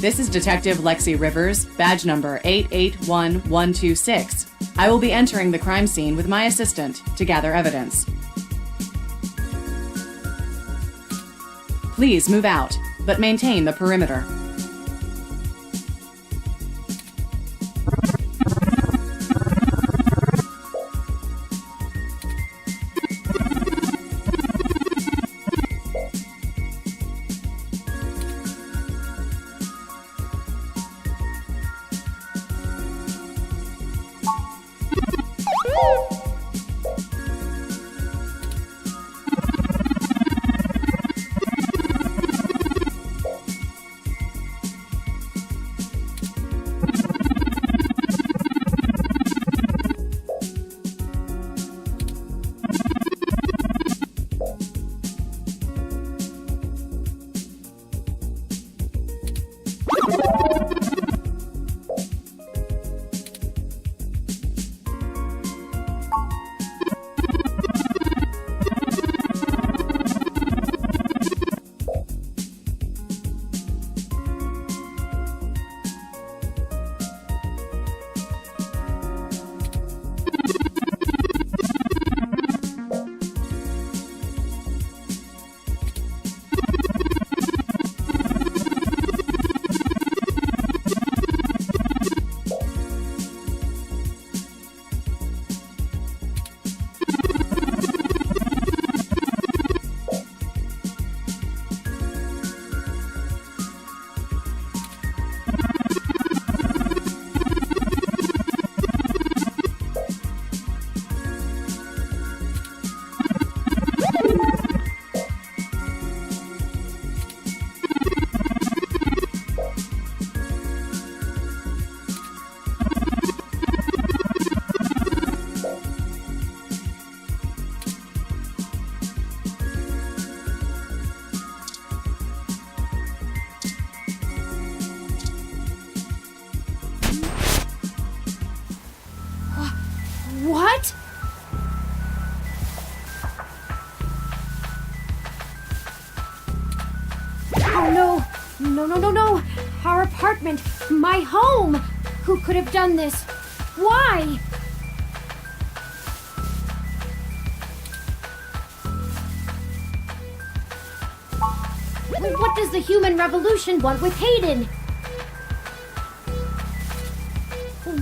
This is Detective Lexi Rivers, badge number 881126. I will be entering the crime scene with my assistant to gather evidence. Please move out, but maintain the perimeter. What? Oh no! No! Our apartment! My home! Who could have done this? Why? What does the human revolution want with Hayden?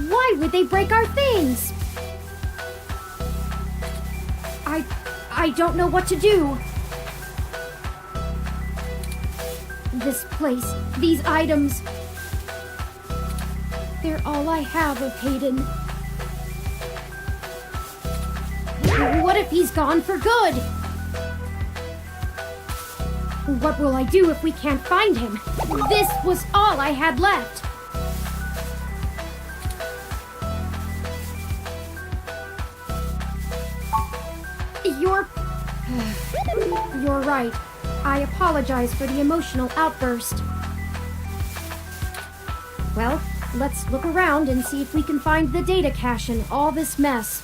Why would they break our things? I don't know what to do. This place, these items, they're all I have of Hayden. What if he's gone for good? What will I do if we can't find him? This was all I had left. You're right. I apologize for the emotional outburst. Well, let's look around and see if we can find the data cache in all this mess.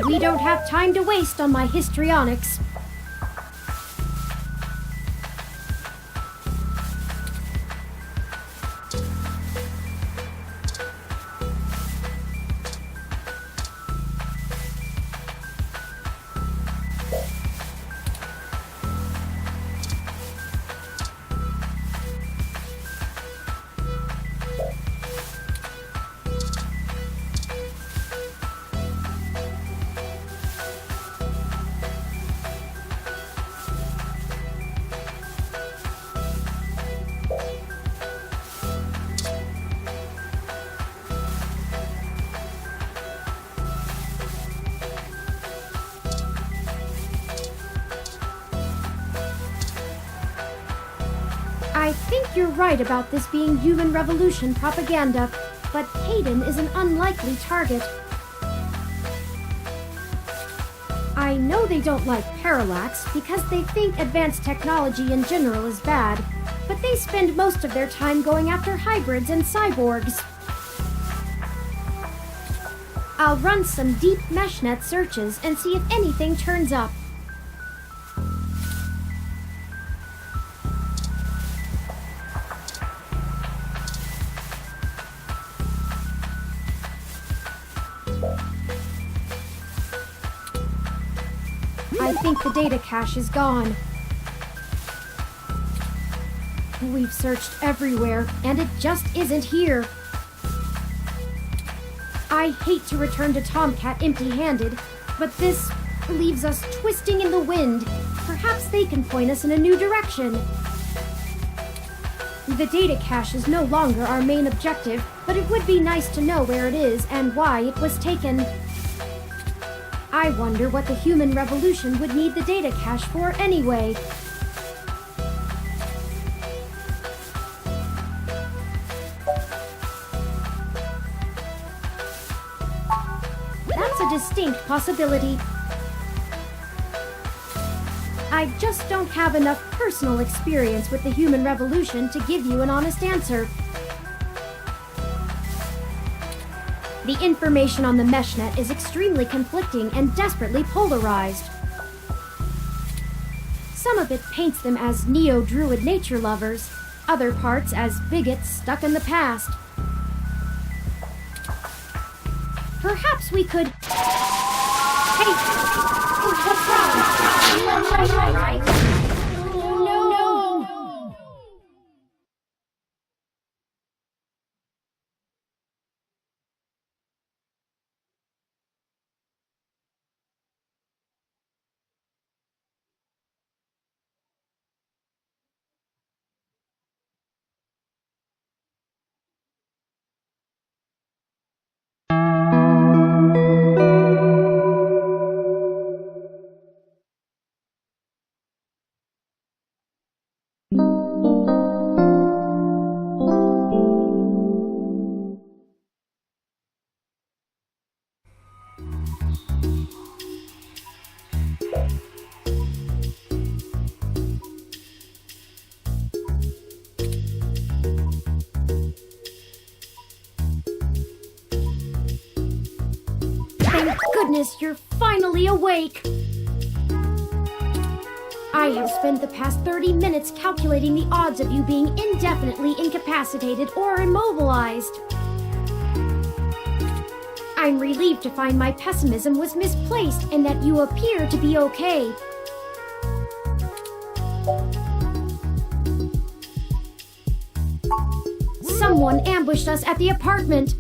We don't have time to waste on my histrionics. I think you're right about this being human revolution propaganda, but Hayden is an unlikely target. I know they don't like Parallax because they think advanced technology in general is bad, but they spend most of their time going after hybrids and cyborgs. I'll run some deep meshnet searches and see if anything turns up. I think the data cache is gone. We've searched everywhere, and it just isn't here. I hate to return to Tomcat empty-handed, but this leaves us twisting in the wind. Perhaps they can point us in a new direction. The data cache is no longer our main objective, but it would be nice to know where it is and why it was taken. I wonder what the human revolution would need the data cache for anyway. That's a distinct possibility. I just don't have enough personal experience with the human revolution to give you an honest answer. The information on the meshnet is extremely conflicting and desperately polarized. Some of it paints them as neo-druid nature lovers, other parts as bigots stuck in the past. Perhaps we could... Hey! What's wrong? No! Thank goodness you're finally awake! I have spent the past 30 minutes calculating the odds of you being indefinitely incapacitated or immobilized. I'm relieved to find my pessimism was misplaced and that you appear to be okay. Someone ambushed us at the apartment.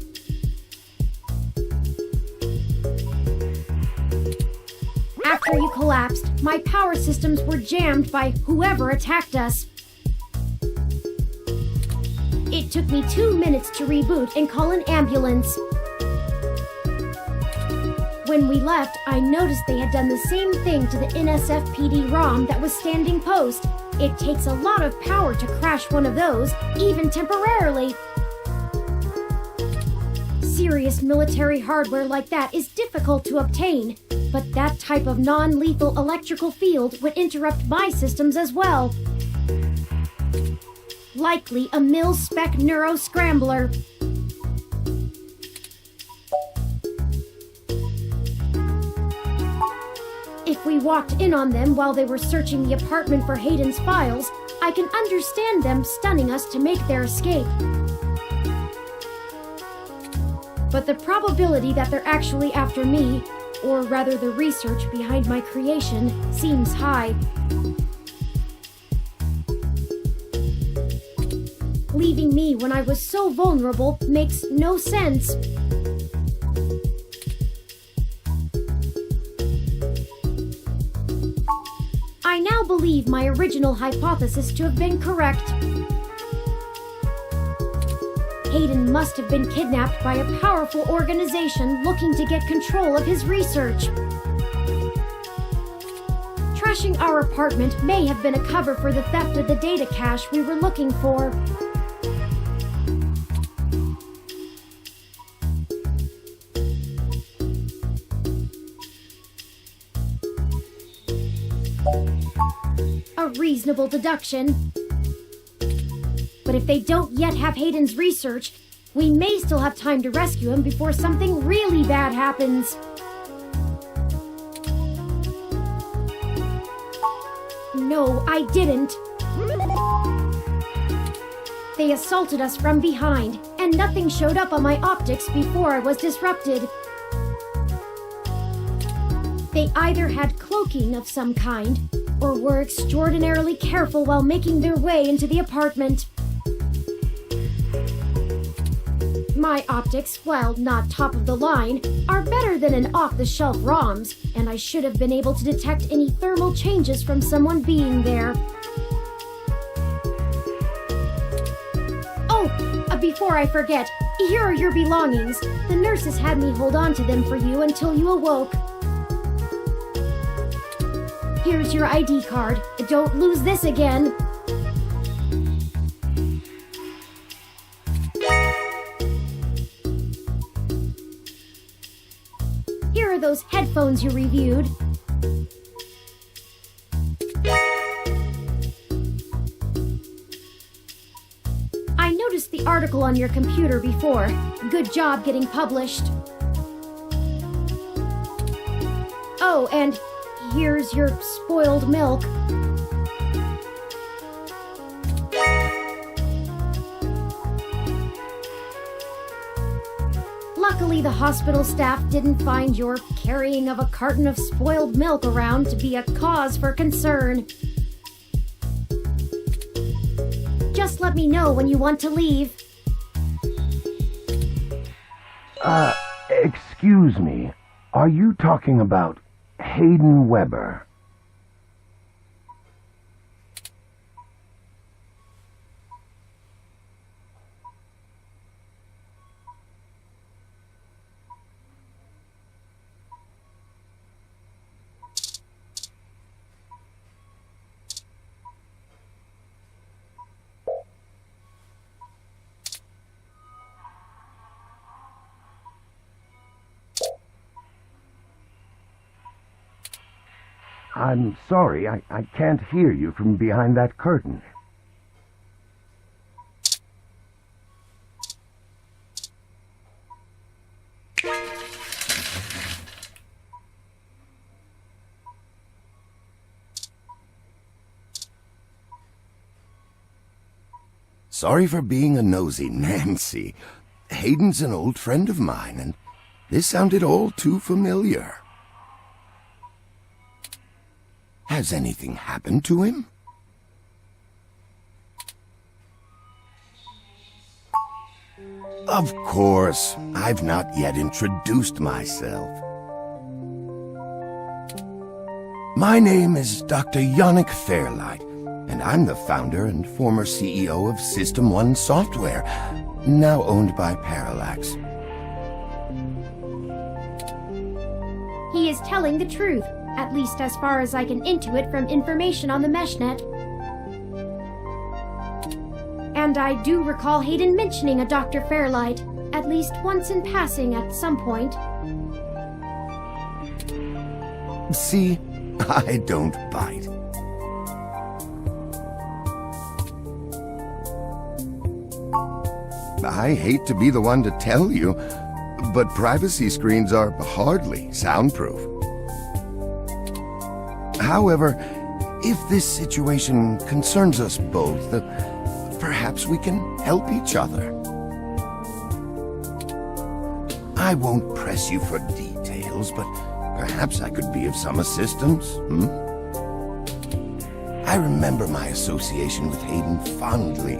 After you collapsed, my power systems were jammed by whoever attacked us. It took me 2 minutes to reboot and call an ambulance. When we left, I noticed they had done the same thing to the NSFPD ROM that was standing post. It takes a lot of power to crash one of those, even temporarily. Serious military hardware like that is difficult to obtain, but that type of non-lethal electrical field would interrupt my systems as well. Likely a mil-spec neuro-scrambler. If we walked in on them while they were searching the apartment for Hayden's files, I can understand them stunning us to make their escape. But the probability that they're actually after me, or rather the research behind my creation, seems high. Leaving me when I was so vulnerable makes no sense. I now believe my original hypothesis to have been correct. Hayden must have been kidnapped by a powerful organization looking to get control of his research. Trashing our apartment may have been a cover for the theft of the data cache we were looking for. A reasonable deduction. But if they don't yet have Hayden's research, we may still have time to rescue him before something really bad happens. No, I didn't. They assaulted us from behind, and nothing showed up on my optics before I was disrupted. They either had cloaking of some kind, or were extraordinarily careful while making their way into the apartment. My optics, while not top of the line, are better than an off-the-shelf ROM's, and I should have been able to detect any thermal changes from someone being there. Before I forget, here are your belongings. The nurses had me hold on to them for you until you awoke. Here's your ID card. Don't lose this again. Here are those headphones you reviewed. I noticed the article on your computer before. Good job getting published. Oh, and here's your spoiled milk. Luckily, the hospital staff didn't find your carrying of a carton of spoiled milk around to be a cause for concern. Just let me know when you want to leave. Excuse me. Are you talking about Hayden Weber? I'm sorry, I can't hear you from behind that curtain. Sorry for being a nosy, Nancy. Hayden's an old friend of mine, and this sounded all too familiar. Has anything happened to him? Of course, I've not yet introduced myself. My name is Dr. Yannick Fairlight, and I'm the founder and former CEO of System 1 Software, now owned by Parallax. He is telling the truth, at least as far as I can intuit from information on the meshnet. And I do recall Hayden mentioning a Dr. Fairlight, at least once in passing at some point. See, I don't bite. I hate to be the one to tell you, but privacy screens are hardly soundproof. However, if this situation concerns us both, perhaps we can help each other. I won't press you for details, but perhaps I could be of some assistance, I remember my association with Hayden fondly,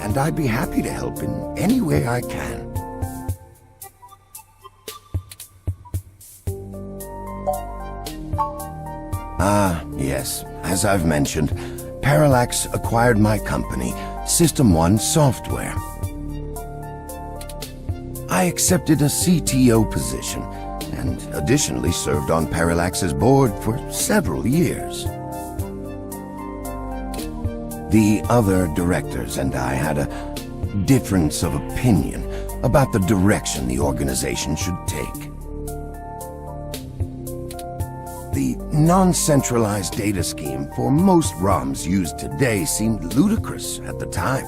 and I'd be happy to help in any way I can. Yes, as I've mentioned, Parallax acquired my company, System 1 Software. I accepted a CTO position, and additionally served on Parallax's board for several years. The other directors and I had a difference of opinion about the direction the organization should take. The non-centralized data scheme for most ROMs used today seemed ludicrous at the time.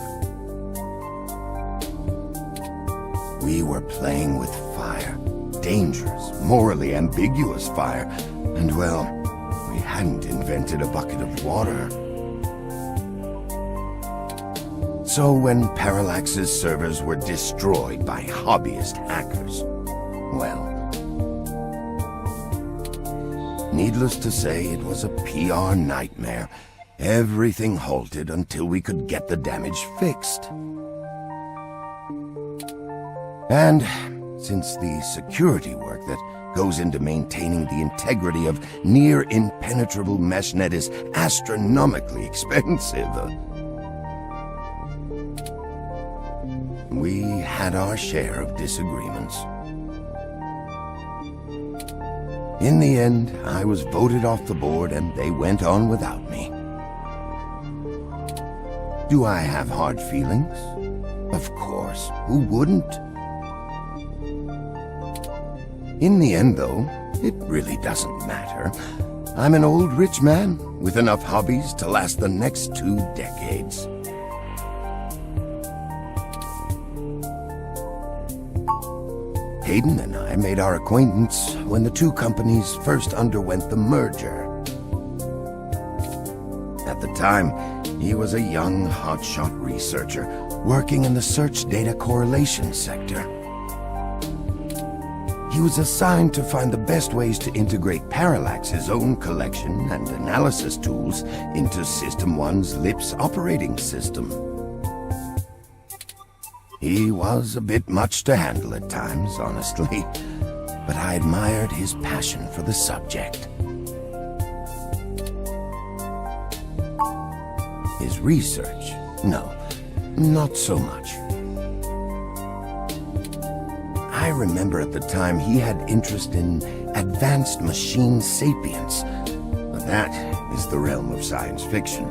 We were playing with fire, dangerous, morally ambiguous fire, and well, we hadn't invented a bucket of water. So when Parallax's servers were destroyed by hobbyist hackers, well, Needless to say, it was a PR nightmare. Everything halted until we could get the damage fixed. And since the security work that goes into maintaining the integrity of near-impenetrable meshnet is astronomically expensive, we had our share of disagreements. In the end, I was voted off the board and they went on without me. Do I have hard feelings? Of course, who wouldn't? In the end, though, it really doesn't matter. I'm an old rich man with enough hobbies to last the next 2 decades. Hayden and I made our acquaintance when the 2 companies first underwent the merger. At the time, he was a young, hotshot researcher working in the search data correlation sector. He was assigned to find the best ways to integrate Parallax's own collection and analysis tools into System 1's LIPS operating system. He was a bit much to handle at times, honestly, but I admired his passion for the subject. His research? No, not so much. I remember at the time he had interest in advanced machine sapience, but that is the realm of science fiction.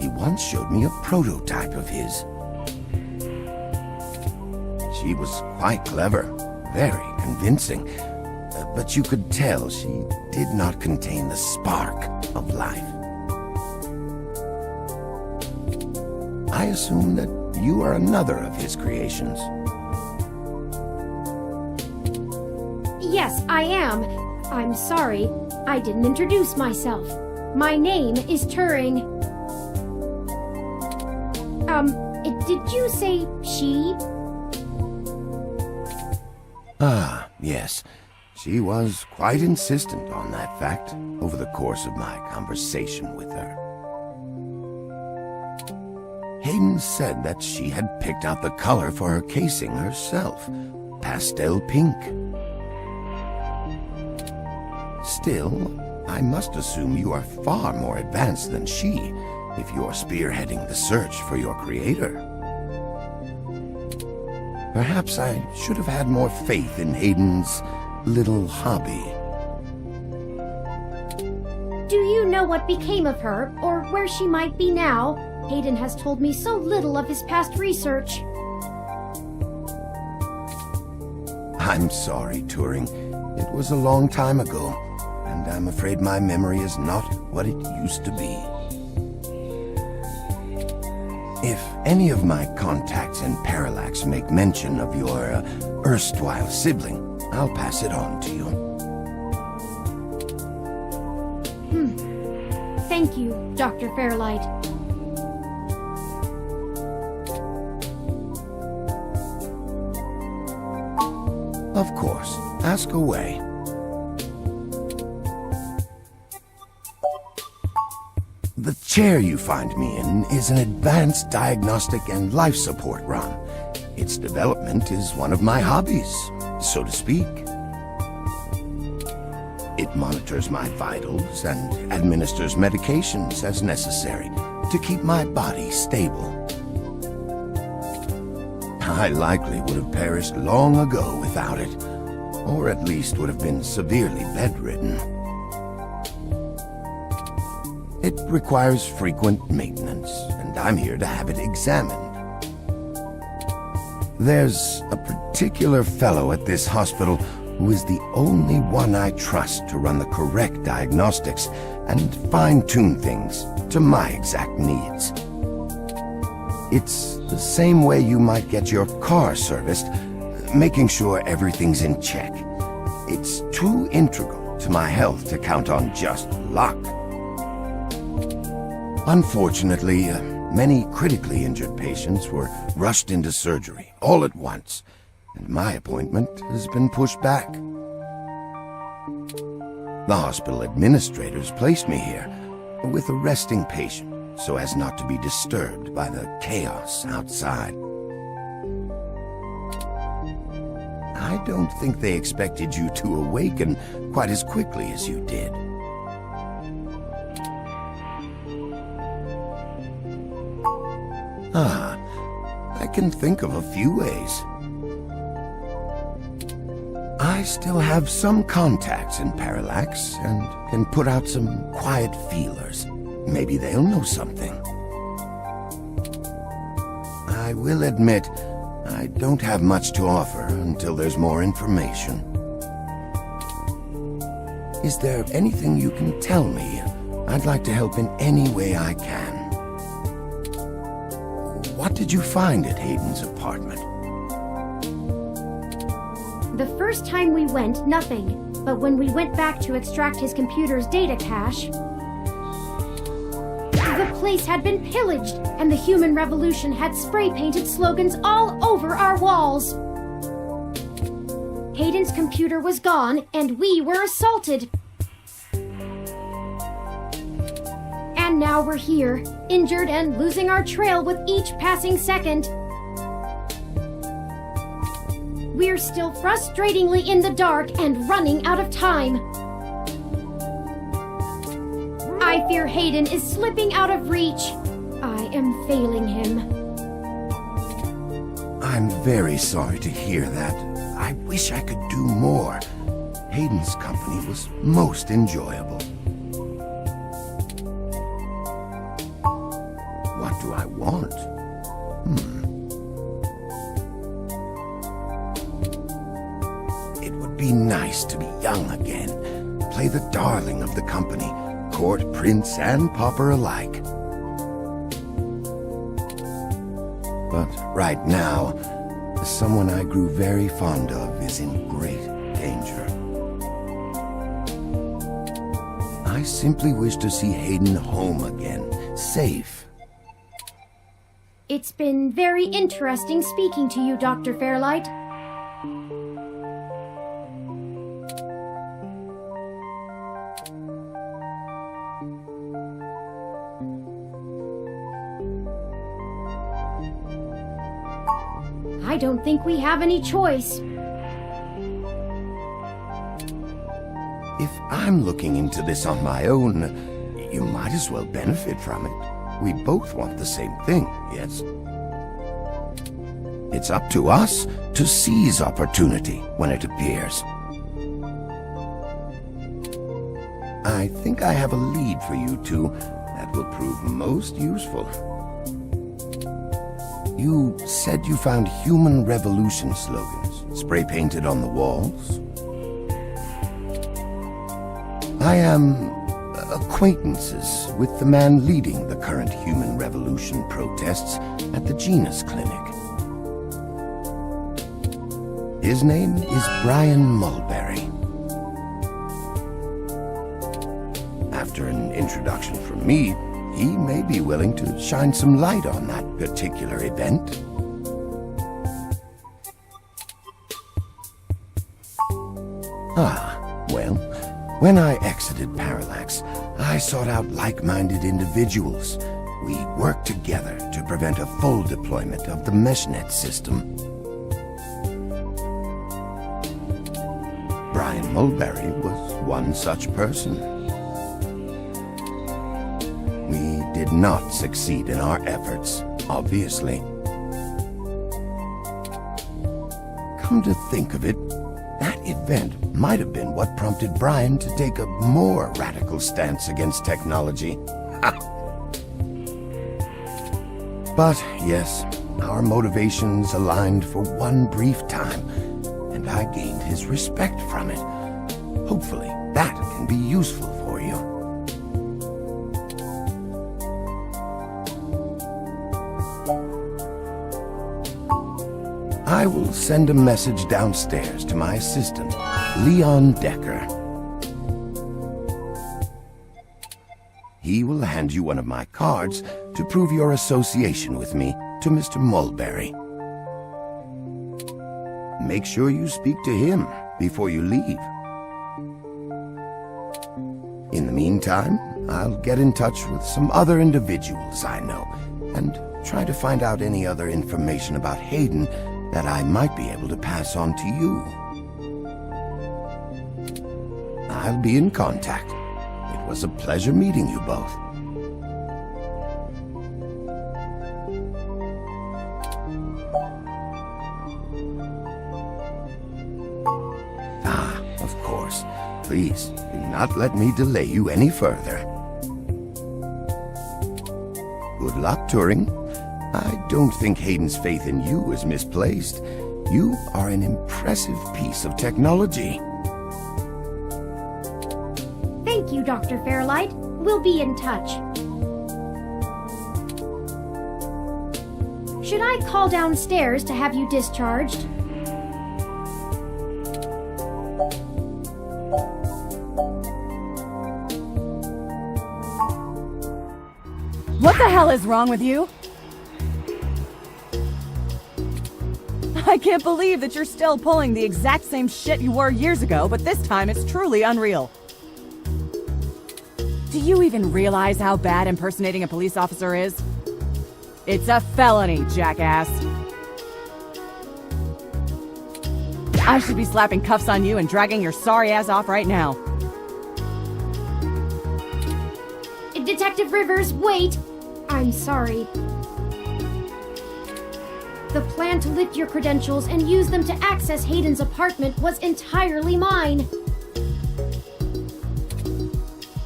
He once showed me a prototype of his. She was quite clever, very convincing, but you could tell she did not contain the spark of life. I assume that you are another of his creations. Yes, I am. I'm sorry, I didn't introduce myself. My name is Turing. Did you say she? Ah, yes. She was quite insistent on that fact over the course of my conversation with her. Hayden said that she had picked out the color for her casing herself, pastel pink. Still, I must assume you are far more advanced than she if you're spearheading the search for your creator. Perhaps I should have had more faith in Hayden's little hobby. Do you know what became of her, or where she might be now? Hayden has told me so little of his past research. I'm sorry, Turing. It was a long time ago, and I'm afraid my memory is not what it used to be. If any of my contacts in Parallax make mention of your erstwhile sibling, I'll pass it on to you. Thank you, Dr. Fairlight. Of course. Ask away. The chair you find me in is an advanced diagnostic and life support run. Its development is one of my hobbies, so to speak. It monitors my vitals and administers medications as necessary to keep my body stable. I likely would have perished long ago without it, or at least would have been severely bedridden. It requires frequent maintenance, and I'm here to have it examined. There's a particular fellow at this hospital who is the only one I trust to run the correct diagnostics and fine-tune things to my exact needs. It's the same way you might get your car serviced, making sure everything's in check. It's too integral to my health to count on just luck. Unfortunately, many critically injured patients were rushed into surgery all at once, and my appointment has been pushed back. The hospital administrators placed me here with a resting patient so as not to be disturbed by the chaos outside. I don't think they expected you to awaken quite as quickly as you did. I can think of a few ways. I still have some contacts in Parallax and can put out some quiet feelers. Maybe they'll know something. I will admit, I don't have much to offer until there's more information. Is there anything you can tell me? I'd like to help in any way I can. What did you find at Hayden's apartment? The first time we went, nothing. But when we went back to extract his computer's data cache, the place had been pillaged, and the human revolution had spray-painted slogans all over our walls. Hayden's computer was gone, and we were assaulted. And now we're here, injured and losing our trail with each passing second. We're still frustratingly in the dark and running out of time. I fear Hayden is slipping out of reach. I am failing him. I'm very sorry to hear that. I wish I could do more. Hayden's company was most enjoyable. What do I want? It would be nice to be young again. Play the darling of the company. Court prince and pauper alike. But right now, someone I grew very fond of is in great danger. I simply wish to see Hayden home again, safe. It's been very interesting speaking to you, Dr. Fairlight. I don't think we have any choice. If I'm looking into this on my own, you might as well benefit from it. We both want the same thing, yes? It's up to us to seize opportunity when it appears. I think I have a lead for you two that will prove most useful. You said you found human revolution slogans spray-painted on the walls? I am acquaintances with the man leading the current human revolution protests at the Genus Clinic. His name is Brian Mulberry. After an introduction from me, he may be willing to shine some light on that particular event. Well, when I exited Parallax, I sought out like-minded individuals. We worked together to prevent a full deployment of the meshnet system. Brian Mulberry was one such person. We did not succeed in our efforts, obviously. Come to think of it, that event might have been what prompted Brian to take a more radical stance against technology. But yes, our motivations aligned for one brief time, and I gained his respect from it. Hopefully, that can be useful for you. I will send a message downstairs to my assistant, Leon Decker. He will hand you one of my cards to prove your association with me to Mr. Mulberry. make sure you speak to him before you leave. In the meantime, I'll get in touch with some other individuals I know and try to find out any other information about Hayden that I might be able to pass on to you. I'll be in contact. It was a pleasure meeting you both. Ah, of course. Please, do not let me delay you any further. Good luck, Turing. I don't think Hayden's faith in you is misplaced. You are an impressive piece of technology. Thank you, Dr. Fairlight. We'll be in touch. Should I call downstairs to have you discharged? What the hell is wrong with you? I can't believe that you're still pulling the exact same shit you were years ago, but this time it's truly unreal. Do you even realize how bad impersonating a police officer is? It's a felony, jackass. I should be slapping cuffs on you and dragging your sorry ass off right now. Detective Rivers, wait! I'm sorry. The plan to lift your credentials and use them to access Hayden's apartment was entirely mine.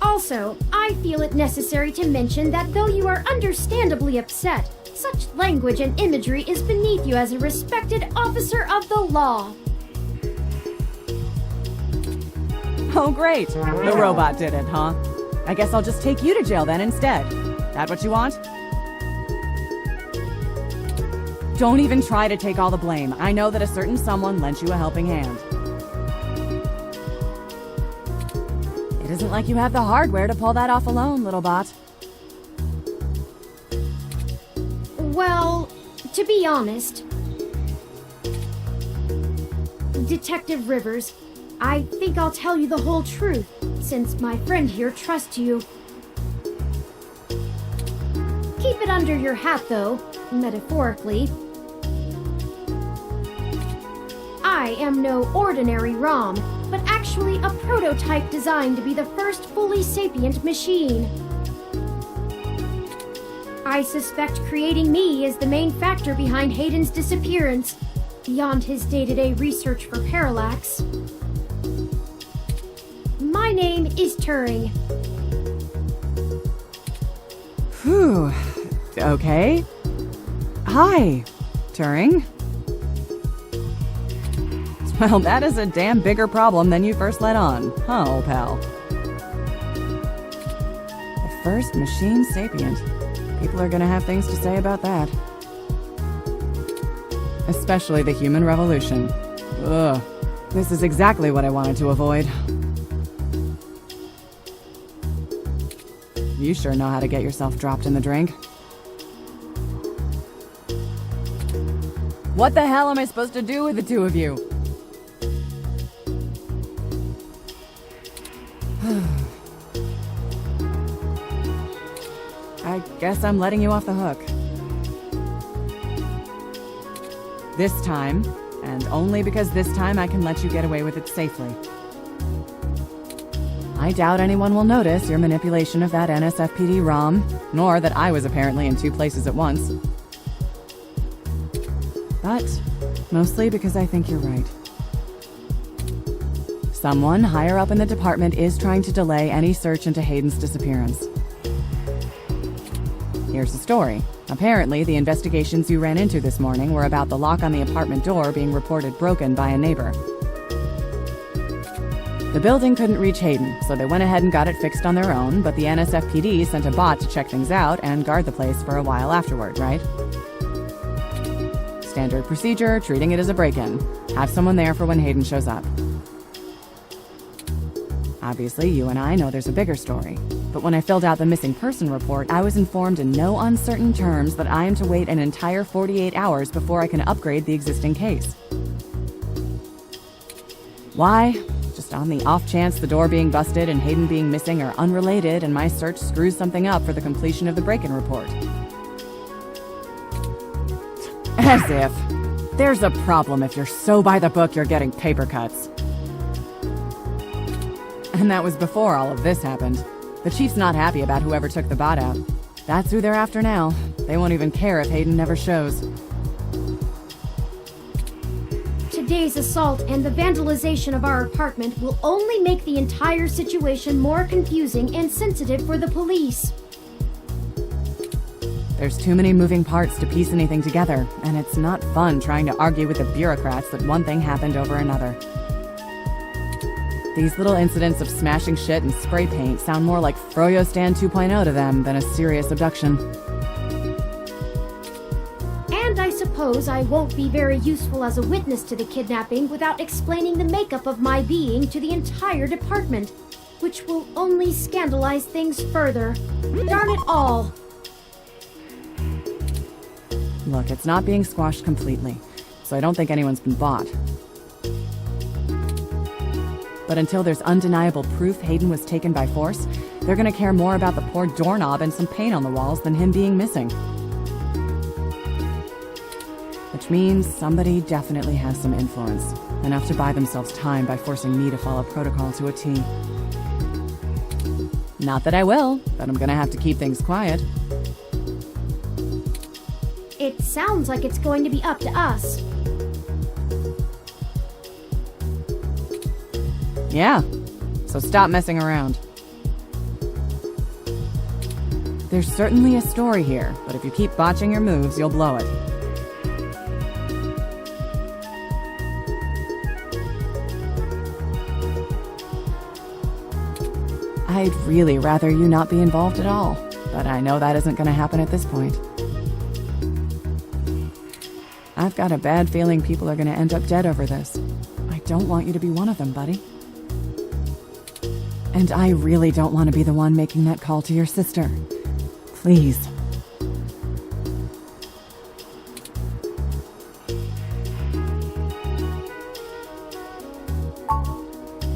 Also, I feel it necessary to mention that though you are understandably upset, such language and imagery is beneath you as a respected officer of the law. Oh great, the robot did it, huh? I guess I'll just take you to jail then instead. That what you want? Don't even try to take all the blame. I know that a certain someone lent you a helping hand. It isn't like you have the hardware to pull that off alone, little bot. Well, to be honest, Detective Rivers, I think I'll tell you the whole truth, since my friend here trusts you. Keep it under your hat, though, metaphorically. I am no ordinary ROM, but actually a prototype designed to be the first fully sapient machine. I suspect creating me is the main factor behind Hayden's disappearance, beyond his day-to-day research for parallax. My name is Turing. Whew. Okay. Hi, Turing. Well, that is a damn bigger problem than you first let on, huh, old pal? The first machine sapient. People are gonna have things to say about that. Especially the human revolution. Ugh. This is exactly what I wanted to avoid. You sure know how to get yourself dropped in the drink. What the hell am I supposed to do with the two of you? I guess I'm letting you off the hook. This time, and only because this time I can let you get away with it safely. I doubt anyone will notice your manipulation of that NSFPD ROM, nor that I was apparently in two places at once. But mostly because I think you're right. Someone higher up in the department is trying to delay any search into Hayden's disappearance. Here's the story. Apparently, the investigations you ran into this morning were about the lock on the apartment door being reported broken by a neighbor. The building couldn't reach Hayden, so they went ahead and got it fixed on their own, but the NSFPD sent a bot to check things out and guard the place for a while afterward, right? Standard procedure, treating it as a break-in. Have someone there for when Hayden shows up. Obviously, you and I know there's a bigger story. But when I filled out the missing person report, I was informed in no uncertain terms that I am to wait an entire 48 hours before I can upgrade the existing case. Why? Just on the off chance the door being busted and Hayden being missing are unrelated and my search screws something up for the completion of the break-in report. As if. There's a problem if you're so by the book you're getting paper cuts. And that was before all of this happened. The chief's not happy about whoever took the bot out. That's who they're after now. They won't even care if Hayden never shows. Today's assault and the vandalization of our apartment will only make the entire situation more confusing and sensitive for the police. There's too many moving parts to piece anything together, and it's not fun trying to argue with the bureaucrats that one thing happened over another. These little incidents of smashing shit and spray paint sound more like Froyo Stand 2.0 to them than a serious abduction. And I suppose I won't be very useful as a witness to the kidnapping without explaining the makeup of my being to the entire department, which will only scandalize things further. Darn it all! Look, it's not being squashed completely, so I don't think anyone's been bought. But until there's undeniable proof Hayden was taken by force, they're gonna care more about the poor doorknob and some paint on the walls than him being missing. Which means somebody definitely has some influence, enough to buy themselves time by forcing me to follow protocol to a T. Not that I will, but I'm gonna have to keep things quiet. It sounds like it's going to be up to us. Yeah, so stop messing around. There's certainly a story here, but if you keep botching your moves, you'll blow it. I'd really rather you not be involved at all, but I know that isn't going to happen at this point. I've got a bad feeling people are going to end up dead over this. I don't want you to be one of them, buddy. And I really don't want to be the one making that call to your sister. Please.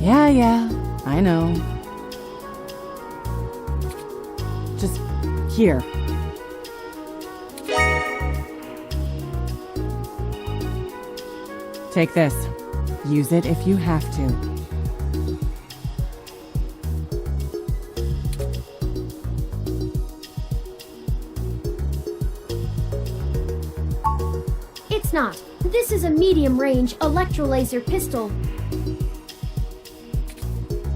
Yeah, I know. Just here. Take this. Use it if you have to. It's not. This is a medium-range electrolaser pistol.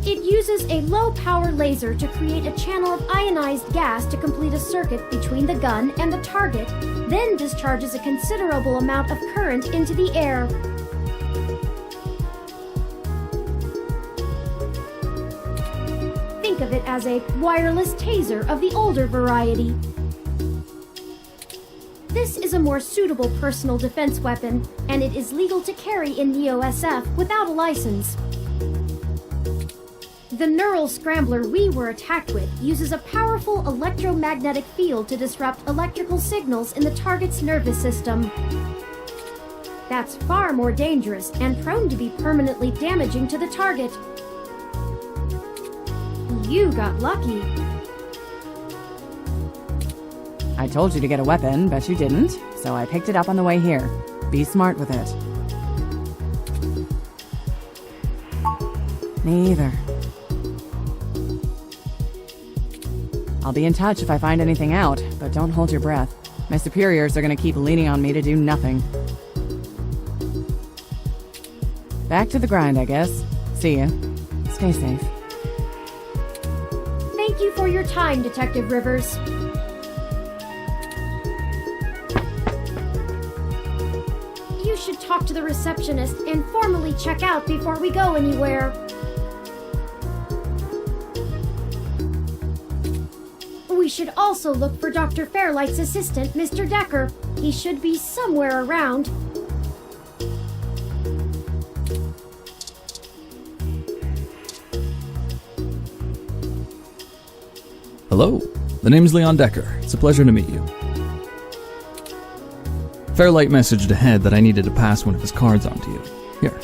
It uses a low-power laser to create a channel of ionized gas to complete a circuit between the gun and the target, then discharges a considerable amount of current into the air. Think of it as a wireless taser of the older variety. This is a more suitable personal defense weapon, and it is legal to carry in NEO-SF without a license. The neural scrambler we were attacked with uses a powerful electromagnetic field to disrupt electrical signals in the target's nervous system. That's far more dangerous and prone to be permanently damaging to the target. You got lucky. I told you to get a weapon, but you didn't, so I picked it up on the way here. Be smart with it. Me either. I'll be in touch if I find anything out, but don't hold your breath. My superiors are gonna keep leaning on me to do nothing. Back to the grind, I guess. See ya. Stay safe. Thank you for your time, Detective Rivers. You should talk to the receptionist and formally check out before we go anywhere. We should also look for Dr. Fairlight's assistant, Mr. Decker. He should be somewhere around. Hello, the name's Leon Decker. It's a pleasure to meet you. Fairlight messaged ahead that I needed to pass one of his cards on to you. Here.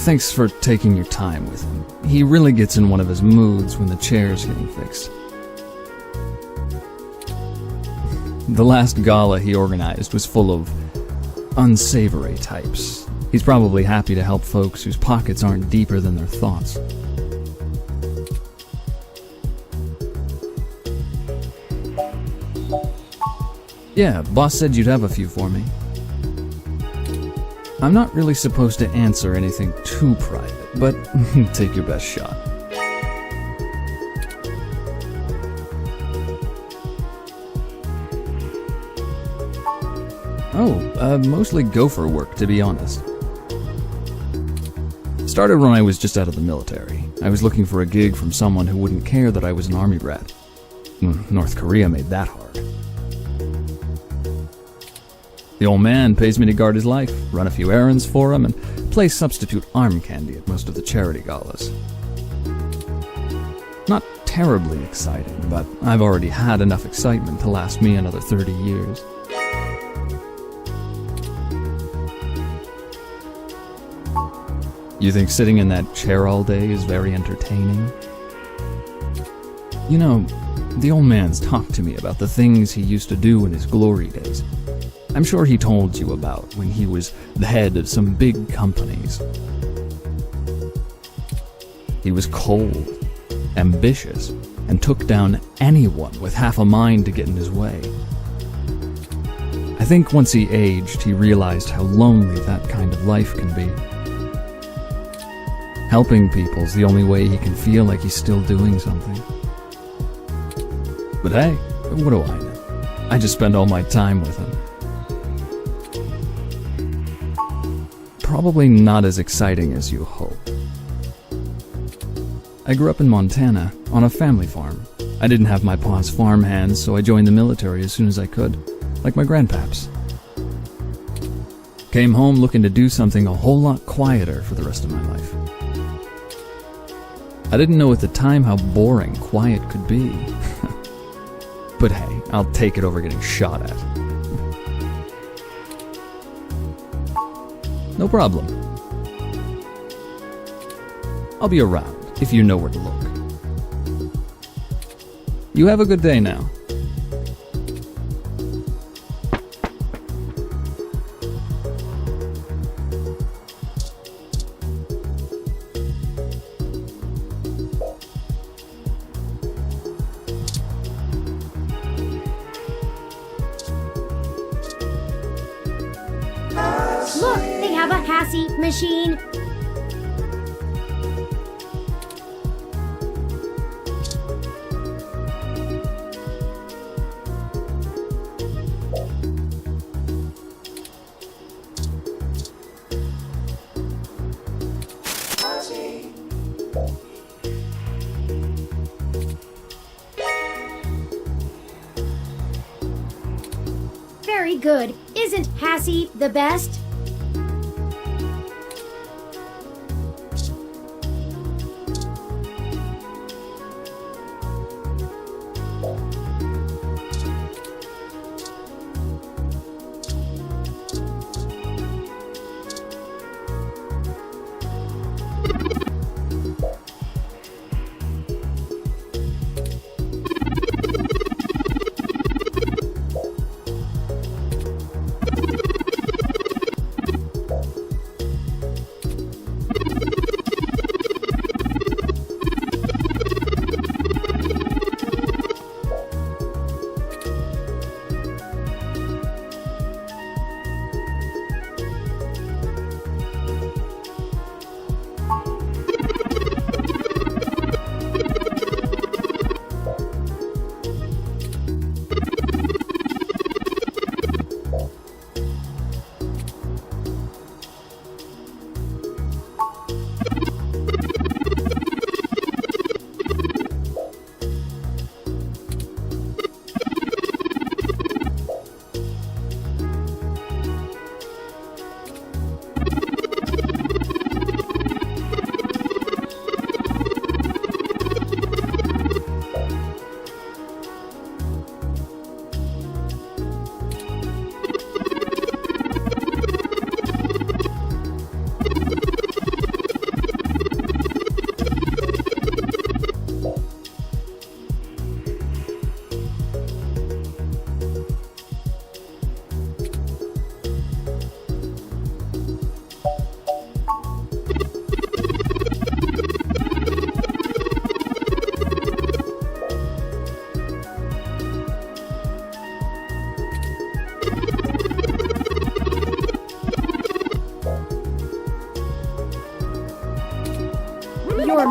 Thanks for taking your time with him. He really gets in one of his moods when the chair's getting fixed. The last gala he organized was full of unsavory types. He's probably happy to help folks whose pockets aren't deeper than their thoughts. Yeah, boss said you'd have a few for me. I'm not really supposed to answer anything too private, but take your best shot. Mostly gopher work, to be honest. Started when I was just out of the military. I was looking for a gig from someone who wouldn't care that I was an army brat. North Korea made that hard. The old man pays me to guard his life, run a few errands for him, and play substitute arm candy at most of the charity galas. Not terribly exciting, but I've already had enough excitement to last me another 30 years. You think sitting in that chair all day is very entertaining? You know, the old man's talked to me about the things he used to do in his glory days. I'm sure he told you about when he was the head of some big companies. He was cold, ambitious, and took down anyone with half a mind to get in his way. I think once he aged, he realized how lonely that kind of life can be. Helping people's the only way he can feel like he's still doing something. But hey, what do I know? I just spend all my time with him. Probably not as exciting as you hope. I grew up in Montana, on a family farm. I didn't have my pa's farm hands, so I joined the military as soon as I could, like my grandpaps. Came home looking to do something a whole lot quieter for the rest of my life. I didn't know at the time how boring quiet could be. But hey, I'll take it over getting shot at. No problem. I'll be around if you know where to look. You have a good day now. Look, they have a Hassie machine. Very good. Isn't Hassie the best?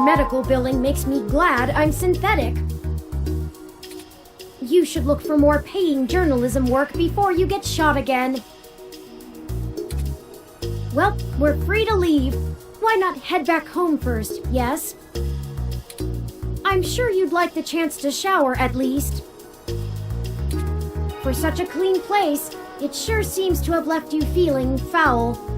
medical billing makes me glad I'm synthetic. You should look for more paying journalism work before you get shot again. Well, we're free to leave. Why not head back home first, yes? I'm sure you'd like the chance to shower at least. For such a clean place, it sure seems to have left you feeling foul.